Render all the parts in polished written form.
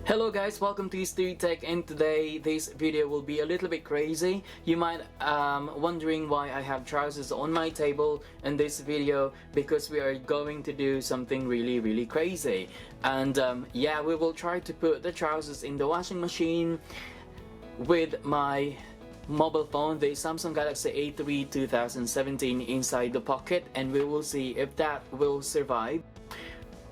Hello guys, welcome to History Tech, and today this video will be a little bit crazy. You might wondering why I have trousers on my table in this video, because we are going to do something really crazy. And yeah, we will try to put the trousers in the washing machine with my mobile phone, the Samsung Galaxy A3 2017, inside the pocket, and we will see if that will survive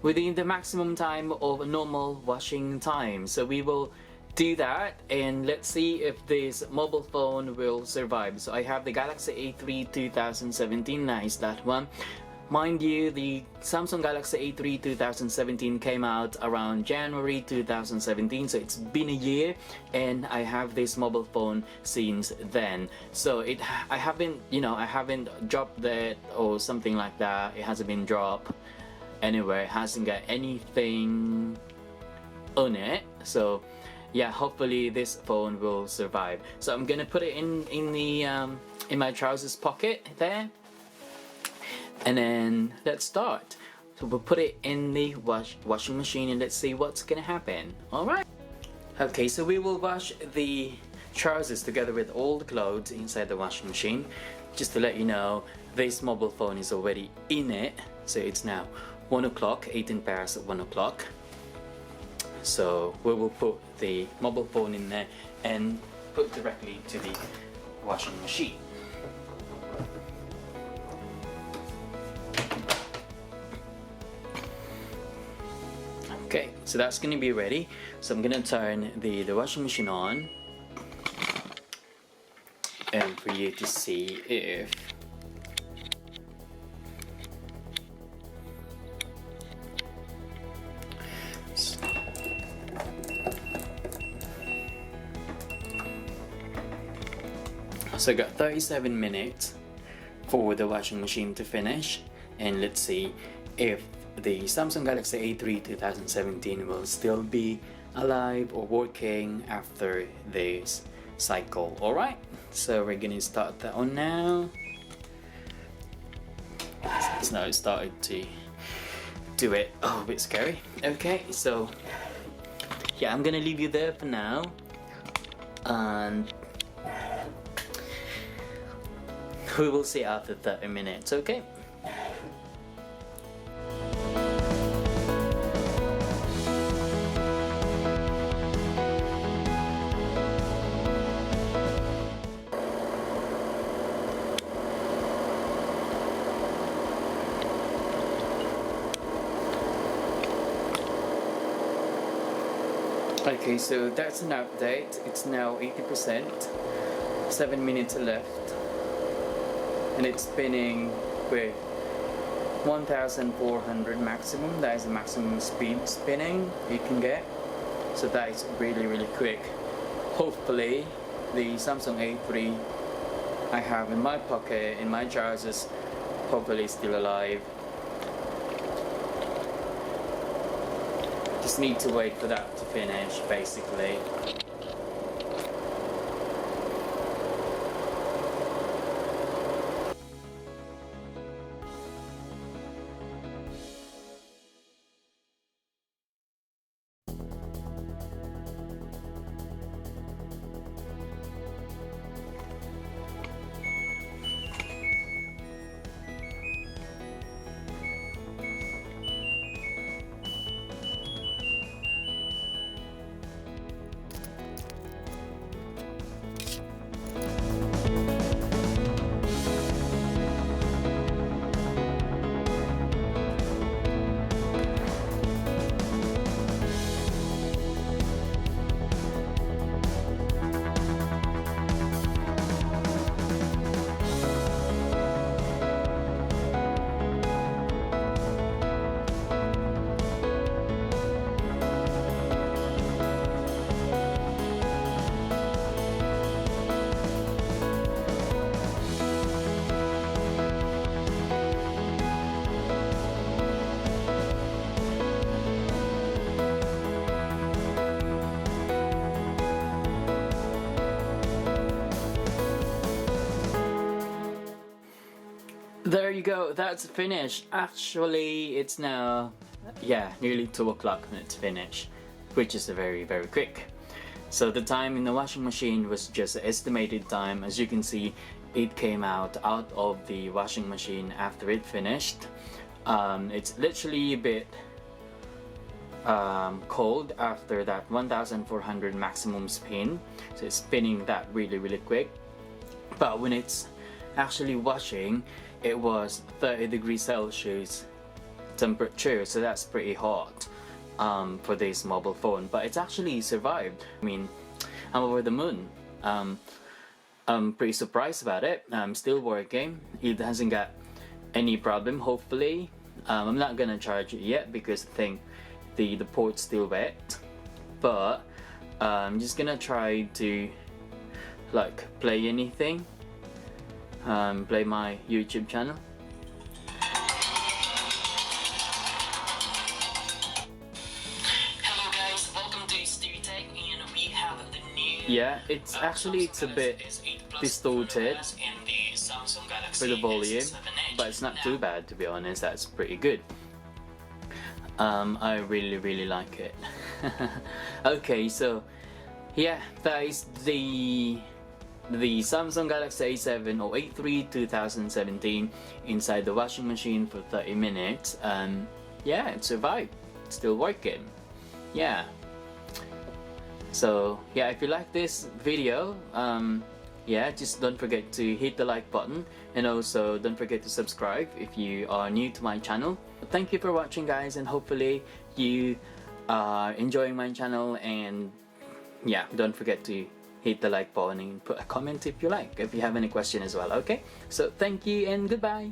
within the maximum time of a normal washing time. So we will do that, and let's see if this mobile phone will survive. So I have the Galaxy A3 2017, nice, that one. Mind you, the Samsung Galaxy A3 2017 came out around January 2017, so it's been a year, and I have this mobile phone since then. So I haven't dropped that or something like that. It hasn't been dropped anywhere, it hasn't got anything on it. So yeah, hopefully this phone will survive. So I'm gonna put it in my trousers pocket there, and then let's start. So we'll put it in the washing machine, and let's see what's gonna happen. Alright, okay, so we will wash the trousers together with all the clothes inside the washing machine. Just to let you know, this mobile phone is already in it. So it's now 1 o'clock, 18 past 1 o'clock. So we will put the mobile phone in there and put directly to the washing machine. Okay, so that's gonna be ready. So I'm gonna turn the washing machine on, and for you to see if so I got 37 minutes for the washing machine to finish, and let's see if the Samsung Galaxy A3 2017 will still be alive or working after this cycle. Alright, so we're gonna start that on now. It's now started to do it. Oh, a bit scary. Okay, so yeah, I'm gonna leave you there for now, and we will see after 30 minutes, okay? Okay, so that's an update. It's now 80%, 7 minutes left, and it's spinning with 1400 maximum. That is the maximum speed spinning you can get. So that is really quick. Hopefully the Samsung A3 I have in my pocket, in my trousers, hopefully is still alive. Just need to wait for that to finish, basically. There you go, that's finished. Actually, it's now, yeah, nearly 2 o'clock and it's finished. which is very quick. So the time in the washing machine was just the estimated time. As you can see, it came out of the washing machine after it finished. It's literally a bit cold after that 1400 maximum spin, so it's spinning that really quick. But when it's actually washing, it was 30 degrees Celsius temperature, so that's pretty hot for this mobile phone. But it's actually survived. I mean, I'm over the moon. I'm pretty surprised about it. I'm still working. It hasn't got any problem, hopefully. I'm not gonna charge it yet because I think the port's still wet, but I'm just gonna try to like play anything, play my YouTube channel. Hello guys, welcome to StereoTech, and we have the new it's a bit distorted for the volume, but it's not too bad, to be honest. That's pretty good. I really like it. Okay, so yeah, that is the Samsung Galaxy A7 or A3 2017 inside the washing machine for 30 minutes. Yeah, it survived. It's still working. Yeah. So yeah, if you like this video, yeah, just don't forget to hit the like button, and also don't forget to subscribe if you are new to my channel. Thank you for watching, guys, and hopefully you are enjoying my channel. And yeah, don't forget to hit the like button and put a comment if you like, if you have any question as well. Okay, so thank you and goodbye.